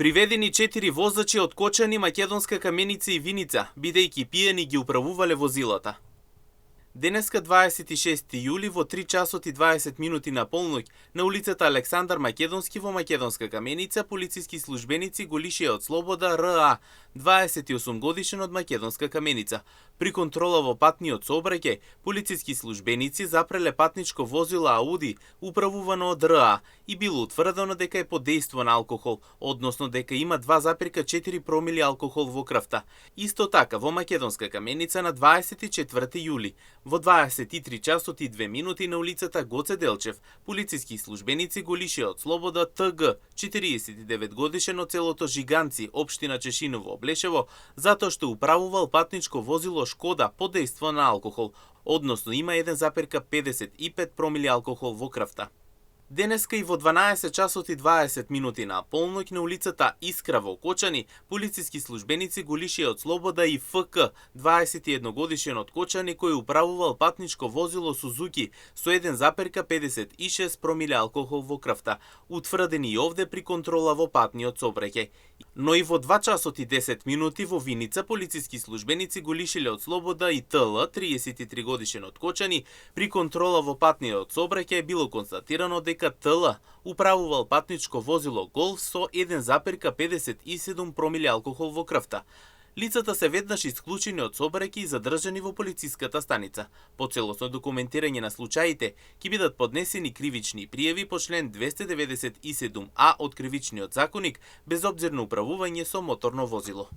Приведени 4 возачи од Кочани, Македонска Каменица и Виница, бидејќи пиени ги управувале возилата. Денеска 26 јули во 3 часот и 20 минути на полноќ на улицата Александар Македонски во Македонска Каменица полициски службеници го лишија од слобода РА, 28 годишен од Македонска Каменица. При контрола во патниот сообраќај, полициски службеници запреле патничко возило Ауди управувано од РА и било утврдено дека е под дејство на алкохол, односно дека има 2,4 промили алкохол во крвта. Исто така во Македонска Каменица на 24 јули во 23 часот и 2 минути на улицата Гоце Делчев, полициски службеници го лишија од слобода ТГ, 49 годишен од селото Жиганци, општина Чешиново, Облешево, затоа што управувал патничко возило Шкода под дејство на алкохол, односно има 1,55 промили алкохол во крвта. Денеска и во 12 часот и 20 минути на полноќ на улицата Искра во Кочани, полициски службеници го лишија од слобода и ФК, 21 годишен од Кочани, кој управувал патничко возило Сузуки со 1,56 промили алкохол во крвта, утврдени и овде при контрола во патниот сообраќај. Но и во 2 часот и 10 минути во Виница полициски службеници го лишиле од слобода и ТЛ, 33 годишен од Кочани, при контрола во патниот сообраќај било констатирано дека ТЛ управувал патничко возило Голф со 1,57 промили алкохол во крвта. Лицата се веднаш исклучени од сообраќај и задржани во полициската станица. По целосно документирање на случаите ќе бидат поднесени кривични пријави по член 297А од Кривичниот законник, безобзирно управување со моторно возило.